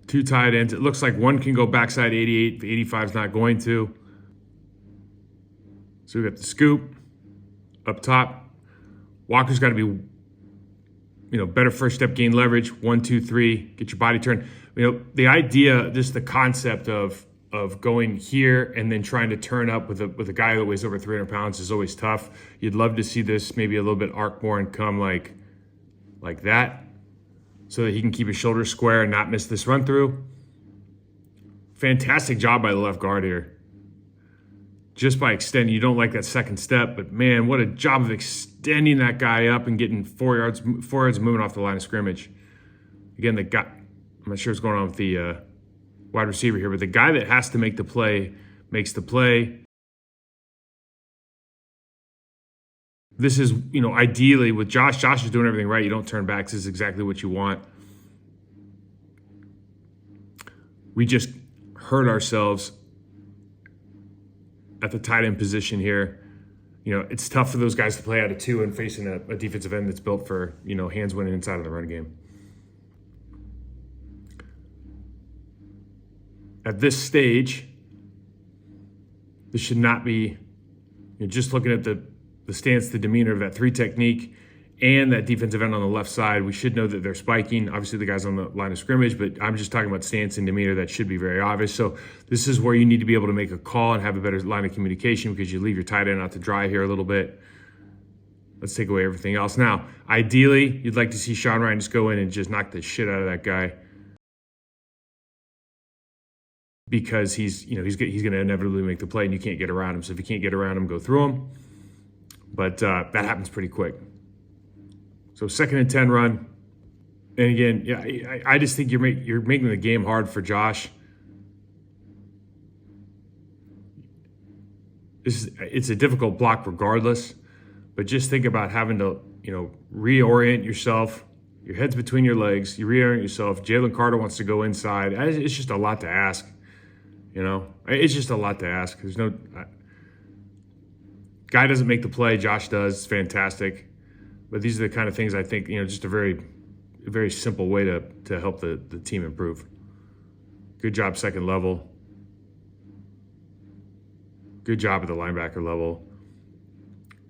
[SPEAKER 1] Two tight ends. It looks like one can go backside 88. The 85 is not going to. So we got the scoop up top. Walker's got to be, better first step, gain leverage. 1, 2, 3. Get your body turned. The idea, just the concept of going here and then trying to turn up with a guy that weighs over 300 pounds is always tough. You'd love to see this maybe a little bit arc more and come like that, so that he can keep his shoulders square and not miss this run through. Fantastic job by the left guard here. Just by extending, you don't like that second step, but man, what a job of extending that guy up and getting 4 yards moving off the line of scrimmage. Again, I'm not sure what's going on with the wide receiver here, but the guy that has to make the play makes the play. This is, ideally with Josh is doing everything right. You don't turn back. This is exactly what you want. We just hurt ourselves at the tight end position here. It's tough for those guys to play out of 2 and facing a defensive end that's built for, hands winning inside of the run game. At this stage, this should not be, just looking at the stance, the demeanor of that 3 technique and that defensive end on the left side, we should know that they're spiking. Obviously, the guys on the line of scrimmage, but I'm just talking about stance and demeanor. That should be very obvious. So this is where you need to be able to make a call and have a better line of communication, because you leave your tight end out to dry here a little bit. Let's take away everything else. Now, ideally, you'd like to see Sean Ryan just go in and just knock the shit out of that guy, because he's going to inevitably make the play and you can't get around him. So if you can't get around him, go through him. But that happens pretty quick. So 2nd and 10 run. And again, I just think you're making the game hard for Josh. It's a difficult block regardless, but just think about having to, reorient yourself. Your head's between your legs. You reorient yourself. Jalen Carter wants to go inside. It's just a lot to ask. It's just a lot to ask. There's no guy doesn't make the play. Josh does. It's fantastic. But these are the kind of things I think, just a very, very simple way to help the team improve. Good job, second level. Good job at the linebacker level.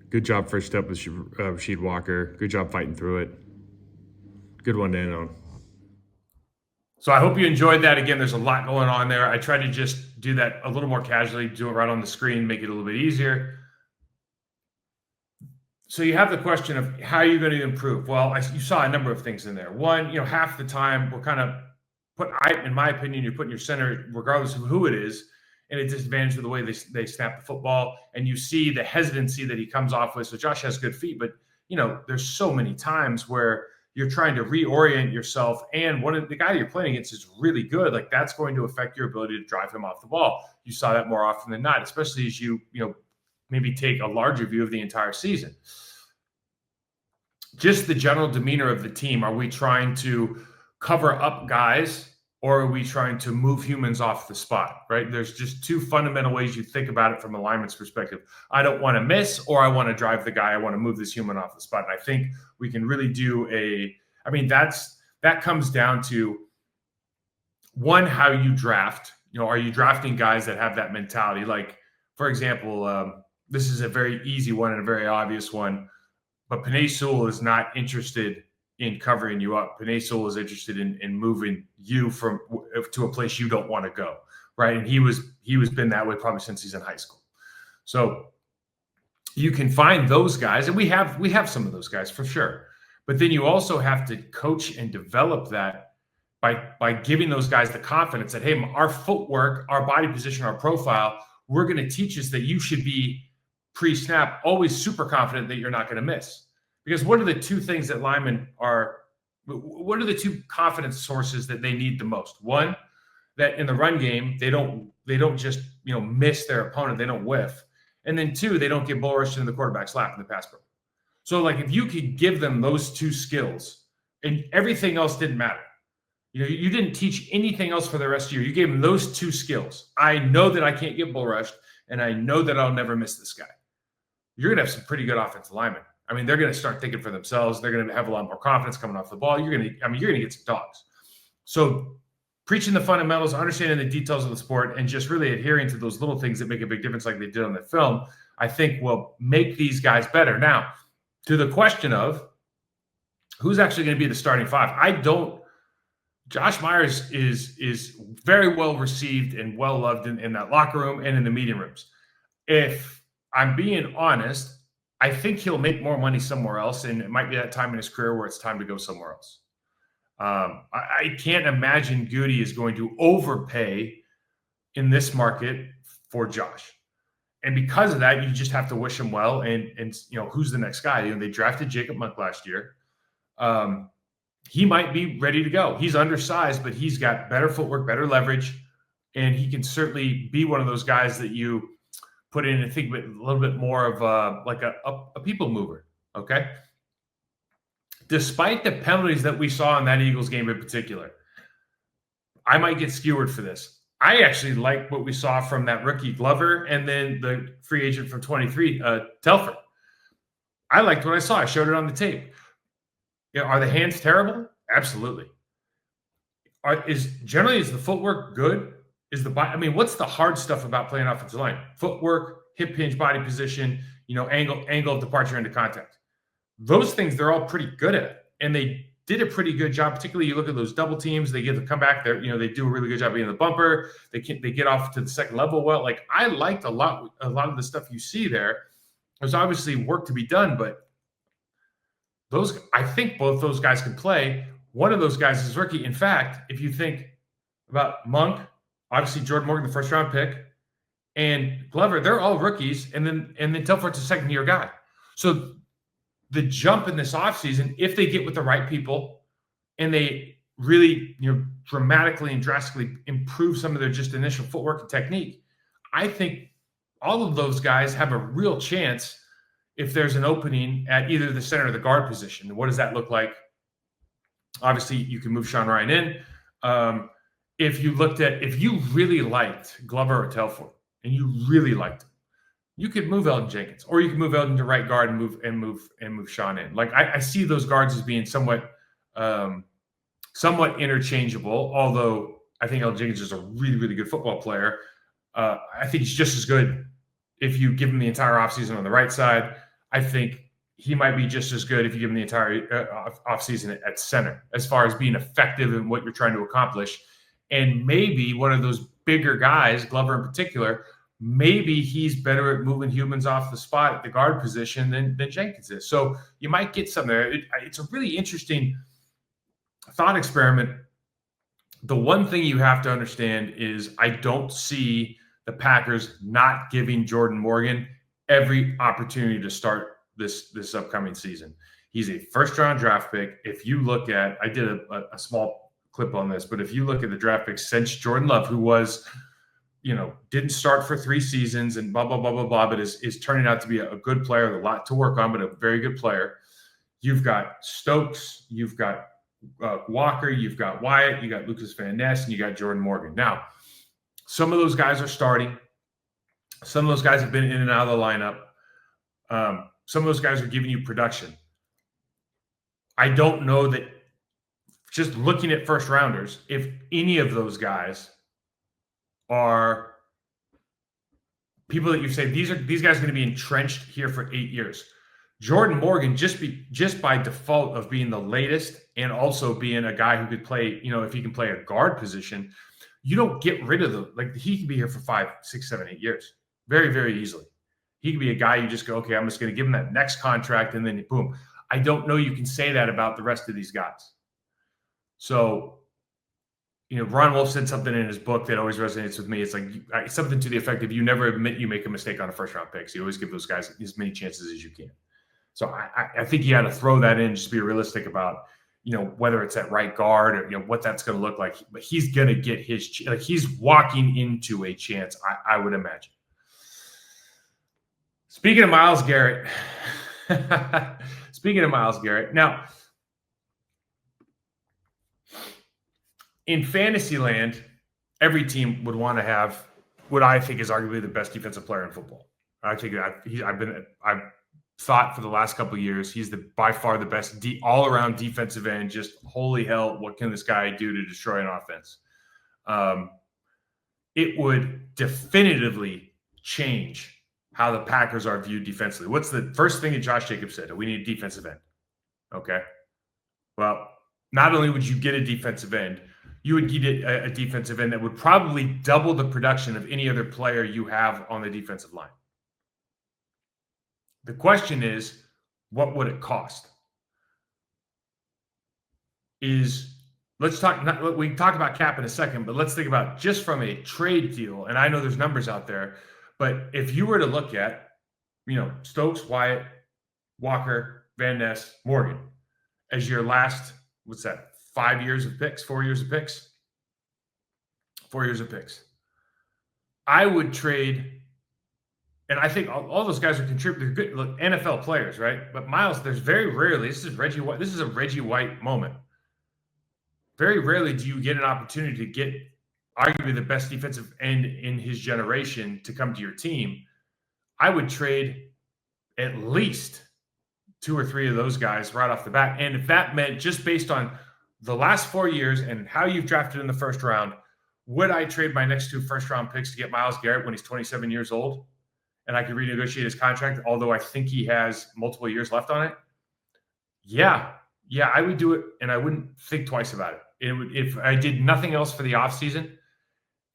[SPEAKER 1] Good job first step with Rasheed Walker. Good job fighting through it. Good one to end on. So I hope you enjoyed that. Again, there's a lot going on there. I tried to just do that a little more casually, do it right on the screen, make it a little bit easier. So you have the question of how are you going to improve? Well, you saw a number of things in there. One, half the time we're kind of in my opinion, you're putting your center, regardless of who it is, in a disadvantage with the way they snap the football. And you see the hesitancy that he comes off with. So Josh has good feet, but there's so many times where you're trying to reorient yourself, and the guy you're playing against is really good. Like, that's going to affect your ability to drive him off the ball. You saw that more often than not, especially as you maybe take a larger view of the entire season. Just the general demeanor of the team. Are we trying to cover up guys, or are we trying to move humans off the spot, right? There's just two fundamental ways you think about it from a lineman's perspective. I don't want to miss, or I want to drive the guy. I want to move this human off the spot. And I think we can really do that comes down to, one, how you draft. Are you drafting guys that have that mentality? Like, for example, this is a very easy one and a very obvious one, but Penei Sewell is not interested in covering you up. Penei Sewell is interested in moving you to a place you don't want to go, right? And he was been that way probably since he's in high school. So you can find those guys, and we have some of those guys for sure. But then you also have to coach and develop that by giving those guys the confidence that, hey, our footwork, our body position, our profile, we're going to teach us that you should be pre-snap always super confident that you're not going to miss. Because what are the two things that linemen what are the two confidence sources that they need the most? One, that in the run game, they don't just miss their opponent, they don't whiff. And then two, they don't get bull rushed into the quarterback's lap in the pass pro. So, like, if you could give them those two skills, and everything else didn't matter. You didn't teach anything else for the rest of the year. You gave them those two skills. I know that I can't get bull rushed, and I know that I'll never miss this guy. You're going to have some pretty good offensive linemen. I mean, they're going to start thinking for themselves. They're going to have a lot more confidence coming off the ball. You're going to get some dogs. So preaching the fundamentals, understanding the details of the sport, and just really adhering to those little things that make a big difference like they did on the film, I think will make these guys better. Now, to the question of who's actually going to be the starting five, Josh Myers is very well received and well loved in that locker room and in the meeting rooms. If I'm being honest, I think he'll make more money somewhere else, and it might be that time in his career where it's time to go somewhere else. I can't imagine Goody is going to overpay in this market for Josh. And because of that, you just have to wish him well. And who's the next guy? They drafted Jacob Monk last year. He might be ready to go. He's undersized, but he's got better footwork, better leverage, and he can certainly be one of those guys that you put in and think a little bit more of a people mover, okay? Despite the penalties that we saw in that Eagles game in particular, I might get skewered for this. I actually like what we saw from that rookie Glover and then the free agent from 23, Telford. I liked what I saw. I showed it on the tape. Are the hands terrible? Absolutely. Is the footwork good? What's the hard stuff about playing offensive line? Footwork, hip hinge, body position, angle of departure into contact. Those things they're all pretty good at, and they did a pretty good job. Particularly, you look at those double teams; they get the comeback. They do a really good job being the bumper. They get off to the second level well. Like, I liked a lot of the stuff you see there. There's obviously work to be done, but I think both those guys can play. One of those guys is rookie. In fact, if you think about Monk, obviously Jordan Morgan, the first round pick, and Glover, they're all rookies, and then Telford's a second year guy. So the jump in this offseason, if they get with the right people and they really dramatically and drastically improve some of their just initial footwork and technique, I think all of those guys have a real chance if there's an opening at either the center or the guard position. What does that look like? Obviously, you can move Sean Ryan in. If you really liked Glover or Telford and you really liked him, you could move Elton Jenkins, or you could move Elton to right guard and move Sean in. Like, I see those guards as being somewhat interchangeable. Although I think Elton Jenkins is a really, really good football player. I think he's just as good if you give him the entire offseason on the right side. I think he might be just as good if you give him the entire offseason at center, as far as being effective in what you're trying to accomplish. And maybe one of those bigger guys, Glover in particular, maybe he's better at moving humans off the spot at the guard position than Jenkins is. So you might get something there. It's a really interesting thought experiment The one thing you have to understand is I don't see the Packers not giving Jordan Morgan every opportunity to start this upcoming season. He's a first-round draft pick. If you look at, I did a small clip on this, but if you look at the draft picks since Jordan Love, who was, didn't start for 3 seasons and blah, blah, blah, blah, blah, but is turning out to be a good player, a lot to work on, but a very good player. You've got Stokes, you've got Walker, you've got Wyatt, you got Lucas Van Ness, and you got Jordan Morgan. Now, some of those guys are starting. Some of those guys have been in and out of the lineup. Some of those guys are giving you production. I don't know that, just looking at first rounders, if any of those guys are people that you say these guys are going to be entrenched here for 8 years. Jordan Morgan, just by default of being the latest and also being a guy who could play, if he can play a guard position, you don't get rid of he could be here for 5, 6, 7, 8 years very, very easily. He could be a guy you just go, okay, I'm just going to give him that next contract, and then boom. I don't know you can say that about the rest of these guys. So, Ron Wolf said something in his book that always resonates with me. It's like something to the effect of, you never admit you make a mistake on a first-round pick. So you always give those guys as many chances as you can. So I think you got to throw that in, just be realistic about, whether it's at right guard or, what that's going to look like. But he's going to get his he's walking into a chance, I would imagine. Speaking of Myles Garrett, now, in fantasy land, every team would want to have what I think is arguably the best defensive player in football. I think I've thought for the last couple of years, he's by far the best all-around defensive end. Just holy hell, what can this guy do to destroy an offense? It would definitively change how the Packers are viewed defensively. What's the first thing that Josh Jacobs said? We need a defensive end. Okay. Well, not only would you get a defensive end, you would get a defensive end that would probably double the production of any other player you have on the defensive line. The question is, what would it cost? We can talk about cap in a second, but let's think about just from a trade deal. And I know there's numbers out there, but if you were to look at, Stokes, Wyatt, Walker, Van Ness, Morgan as your last, 5 years of picks, 4 years of picks? 4 years of picks. I would trade, and I think all those guys are contributing. They're good NFL players, right? But Myles, there's very rarely, this is a Reggie White moment. Very rarely do you get an opportunity to get arguably the best defensive end in his generation to come to your team. I would trade at least 2 or 3 of those guys right off the bat. And if that meant just based on the last 4 years and how you've drafted in the first round, would I trade my next 2 first-round picks to get Myles Garrett when he's 27 years old and I could renegotiate his contract, although I think he has multiple years left on it? Yeah, I would do it, and I wouldn't think twice about it. If I did nothing else for the offseason,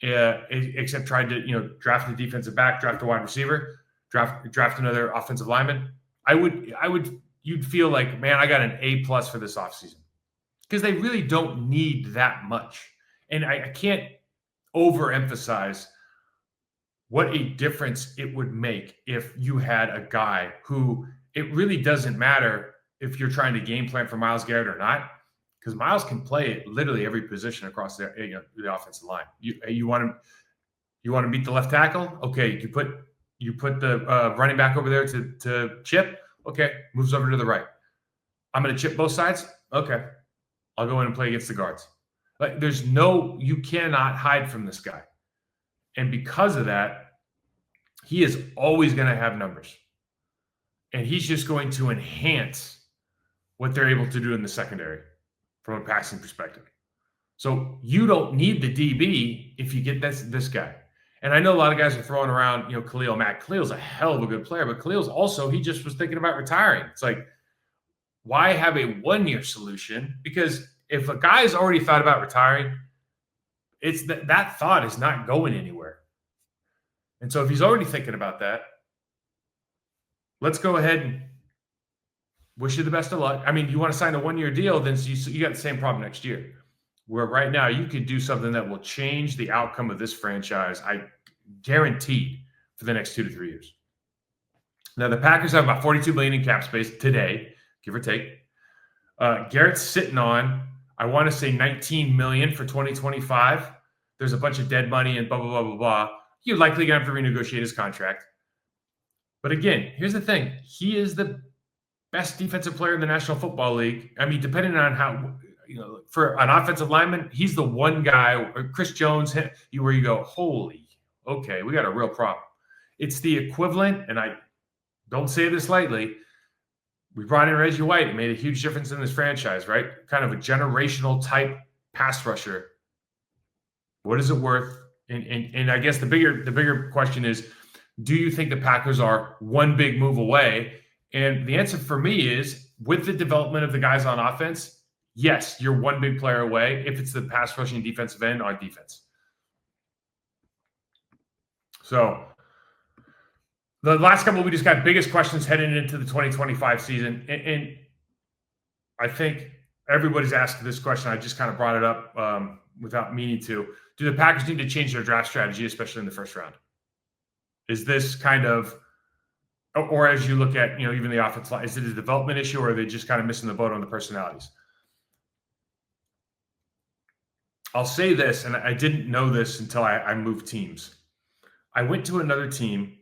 [SPEAKER 1] except tried to draft the defensive back, draft a wide receiver, draft another offensive lineman, you'd feel like, man, I got an A+ for this offseason, because they really don't need that much. And I can't overemphasize what a difference it would make if you had a guy who, it really doesn't matter if you're trying to game plan for Myles Garrett or not, because Myles can play literally every position across the offensive line. You want to beat the left tackle? Okay, you put the running back over there to chip. Okay, moves over to the right. I'm going to chip both sides. Okay, I'll go in and play against the guards. You cannot hide from this guy. And because of that, he is always going to have numbers. And he's just going to enhance what they're able to do in the secondary from a passing perspective. So you don't need the DB if you get this guy. And I know a lot of guys are throwing around, Khalil Mack. Khalil's a hell of a good player, but Khalil's also, he just was thinking about retiring. It's like, why have a 1-year solution? Because if a guy's already thought about retiring, it's that thought is not going anywhere. And so if he's already thinking about that, let's go ahead and wish you the best of luck. I mean, you want to sign a 1-year deal, then you got the same problem next year. where right now you could do something that will change the outcome of this franchise, I guaranteed, for the next 2 to 3 years. Now, the Packers have about $42 million in cap space today, give or take. Garrett's sitting on, I want to say, $19 million for 2025. There's a bunch of dead money and blah, blah, blah, blah, blah. You're likely going to have to renegotiate his contract. But again, here's the thing. He is the best defensive player in the National Football League. I mean, depending on how, for an offensive lineman, he's the one guy, or Chris Jones, where you go, holy, okay, we got a real problem. It's the equivalent, and I don't say this lightly, we brought in Reggie White. It made a huge difference in this franchise, right? Kind of a generational type pass rusher. What is it worth? And I guess the bigger question is, do you think the Packers are one big move away? And the answer for me is, with the development of the guys on offense, yes, you're one big player away if it's the pass rushing defensive end on defense. So the last couple, we just got biggest questions heading into the 2025 season. And I think everybody's asked this question. I just kind of brought it up without meaning to. Do the Packers need to change their draft strategy, especially in the first round? Is this kind of, or as you look at, even the offensive line, is it a development issue, or are they just kind of missing the boat on the personalities? I'll say this, and I didn't know this until I moved teams. I went to another team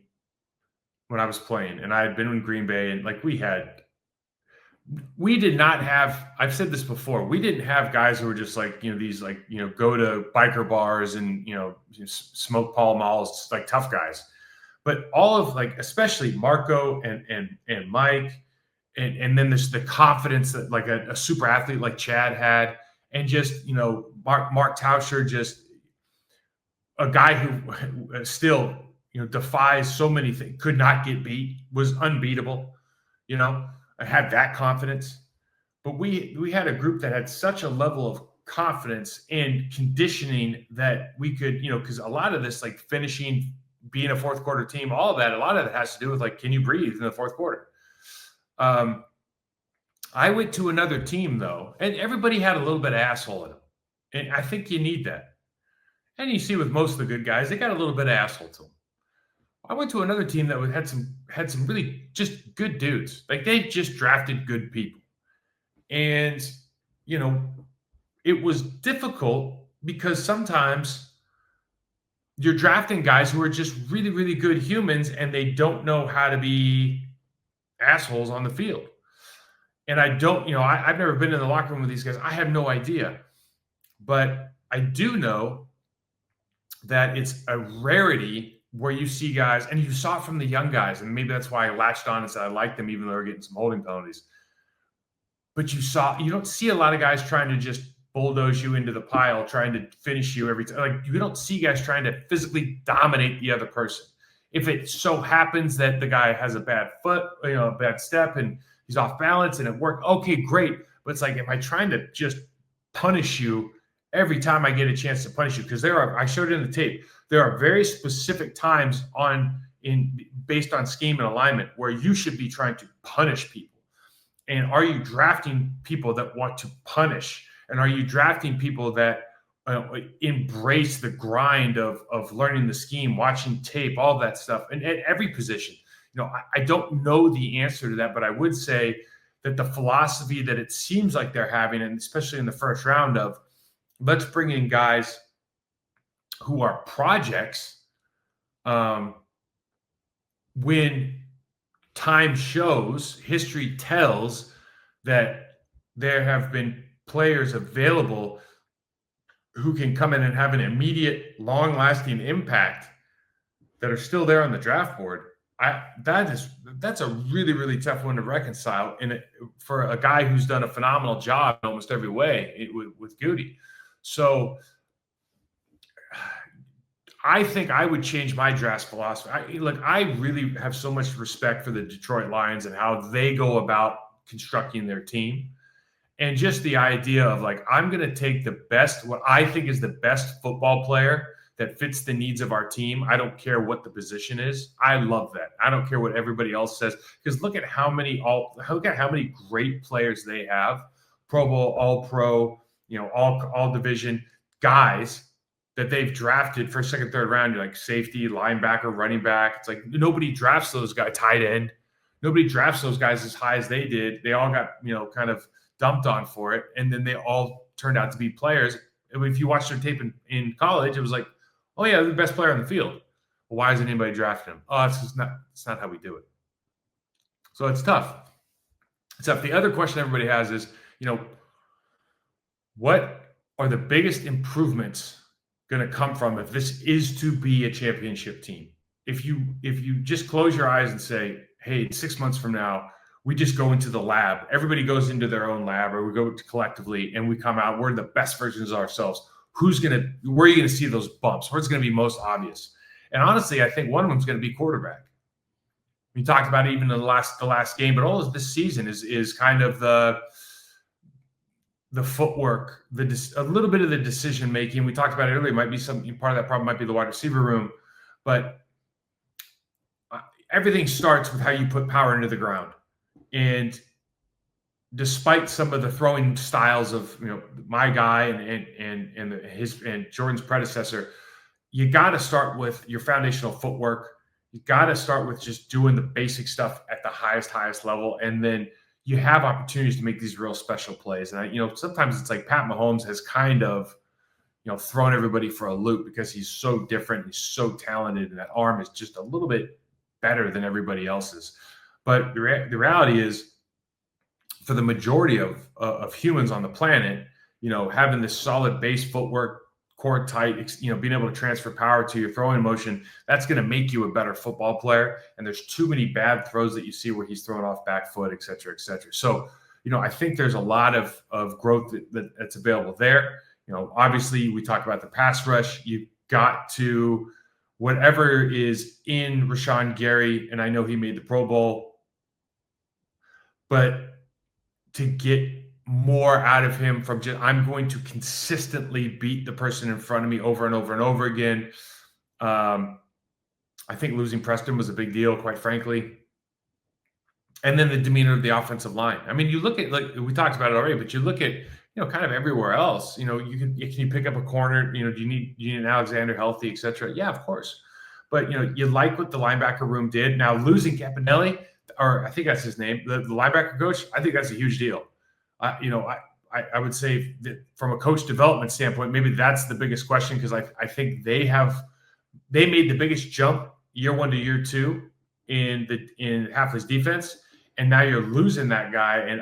[SPEAKER 1] when I was playing, and I had been in Green Bay, and we did not have, I've said this before, we didn't have guys who were just go to biker bars and, smoke Pall Malls, like tough guys. But all of especially Marco and Mike, and then there's the confidence that a super athlete like Chad had, and just, Mark Tauscher, just a guy who still, defies so many things, could not get beat, was unbeatable, I had that confidence. But we had a group that had such a level of confidence and conditioning that we could, because a lot of this, finishing, being a fourth quarter team, all of that, a lot of it has to do with can you breathe in the fourth quarter? I went to another team though, and everybody had a little bit of asshole in them. And I think you need that. And you see with most of the good guys, they got a little bit of asshole to them. I went to another team that had some really just good dudes. They just drafted good people. And, it was difficult because sometimes you're drafting guys who are just really, really good humans, and they don't know how to be assholes on the field. And I don't, I've never been in the locker room with these guys. I have no idea. But I do know that it's a rarity where you see guys, and you saw it from the young guys, and maybe that's why I latched on and said I liked them even though they're getting some holding penalties. But you don't see a lot of guys trying to just bulldoze you into the pile, trying to finish you every time. You don't see guys trying to physically dominate the other person. If it so happens that the guy has a bad foot, a bad step, and he's off balance and it worked, okay, great. But it's am I trying to just punish you every time I get a chance to punish you? Because I showed it in the tape, there are very specific times based on scheme and alignment where you should be trying to punish people. And are you drafting people that want to punish? And are you drafting people that embrace the grind of learning the scheme, watching tape, all that stuff, and at every position? I don't know the answer to that, but I would say that the philosophy that it seems like they're having, and especially in the first round, of let's bring in guys who are projects, when time shows, history tells that there have been players available who can come in and have an immediate, long-lasting impact that are still there on the draft board. That's a really, really tough one to reconcile for a guy who's done a phenomenal job in almost every way with Goody. So I think I would change my draft philosophy. I really have so much respect for the Detroit Lions and how they go about constructing their team. And just the idea of I'm going to take what I think is the best football player that fits the needs of our team. I don't care what the position is. I love that. I don't care what everybody else says, because look at how many great players they have. Pro Bowl, All Pro, all division guys that they've drafted first, second, third round. You're like safety, linebacker, running back. It's like nobody drafts those guys, tight end. Nobody drafts those guys as high as they did. They all got, kind of dumped on for it. And then they all turned out to be players. If you watch their tape in college, it was like, oh yeah, they're the best player on the field. Well, why isn't anybody drafting him? Oh, it's not how we do it. So it's tough. It's tough. The other question everybody has is, what are the biggest improvements going to come from if this is to be a championship team? If you just close your eyes and say, hey, 6 months from now, we just go into the lab. Everybody goes into their own lab, or we go collectively, and we come out. We're the best versions of ourselves. Where are you going to see those bumps? Where's going to be most obvious? And honestly, I think one of them is going to be quarterback. We talked about it even in the last game, but all of this season is kind of the footwork, a little bit of the decision making. We talked about it earlier. Might be part of that problem might be the wide receiver room, but everything starts with how you put power into the ground. And despite some of the throwing styles of my guy and Jordan's predecessor, you got to start with your foundational footwork. You got to start with just doing the basic stuff at the highest level, and then you have opportunities to make these real special plays. And sometimes it's like Pat Mahomes has kind of thrown everybody for a loop because he's so different, he's so talented, and that arm is just a little bit better than everybody else's. But the reality is, for the majority of humans on the planet, having this solid base footwork, core tight, being able to transfer power to your throwing motion, that's going to make you a better football player. And there's too many bad throws that you see where he's throwing off back foot, et cetera, et cetera. So, I think there's a lot of growth that's available there. Obviously we talk about the pass rush. You've got to, whatever is in Rashawn Gary, and I know he made the Pro Bowl, but to get more out of him from just, I'm going to consistently beat the person in front of me over and over and over again. I think losing Preston was a big deal, quite frankly. And then the demeanor of the offensive line. I mean, you look at, like we talked about it already, but you look at, kind of everywhere else, can you pick up a corner? Do you need an Alexander healthy, et cetera? Yeah, of course. But, you like what the linebacker room did. Now losing Campanelli, or I think that's his name, the linebacker coach, I think that's a huge deal. I would say that from a coach development standpoint, maybe that's the biggest question, because I think they made the biggest jump year 1 to year 2 in Hafley's defense, and now you're losing that guy. And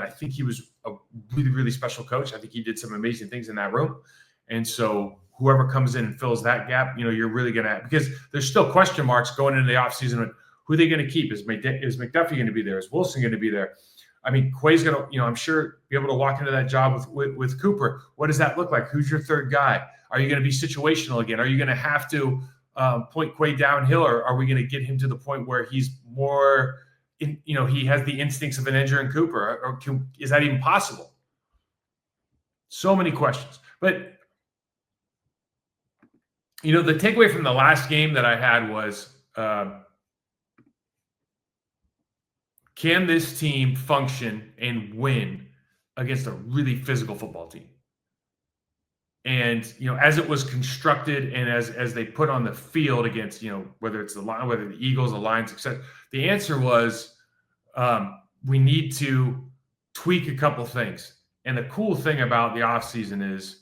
[SPEAKER 1] I think he was a really, really special coach. I think he did some amazing things in that room. And so whoever comes in and fills that gap, you're really going to, because there's still question marks going into the offseason with who are they going to keep? Is McDuffie going to be there? Is Wilson going to be there? I mean, Quay's going to, I'm sure, be able to walk into that job with Cooper. What does that look like? Who's your third guy? Are you going to be situational again? Are you going to have to point Quay downhill, or are we going to get him to the point where he's more, he has the instincts of an Edgerrin Cooper? Or is that even possible? So many questions. But, the takeaway from the last game that I had was, can this team function and win against a really physical football team? And, as it was constructed and as they put on the field against, whether it's whether the Eagles, the Lions, etc., the answer was we need to tweak a couple things. And the cool thing about the offseason is,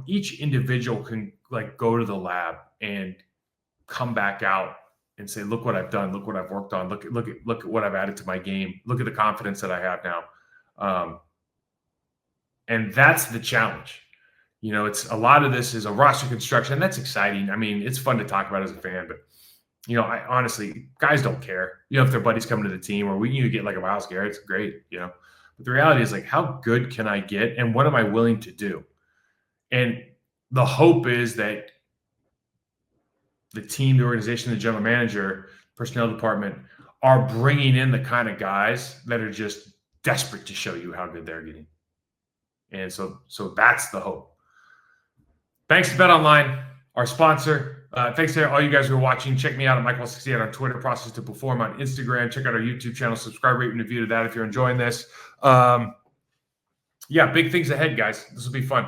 [SPEAKER 1] each individual can go to the lab and come back out and say, look what I've done. Look what I've worked on. Look at what I've added to my game. Look at the confidence that I have now. And that's the challenge. It's a lot of this is a roster construction. And that's exciting. I mean, it's fun to talk about as a fan, but I honestly, guys don't care, if their buddies coming to the team, or we get like a Myles Garrett, it's great, But the reality is, how good can I get? And what am I willing to do? And the hope is that the team, the organization, the general manager, personnel department are bringing in the kind of guys that are just desperate to show you how good they're getting. And so that's the hope. Thanks to BetOnline, our sponsor. Thanks to all you guys who are watching. Check me out at MikeWall68 on Twitter, Process to Perform on Instagram. Check out our YouTube channel. Subscribe, rate, and review to that if you're enjoying this. Yeah, big things ahead, guys. This will be fun.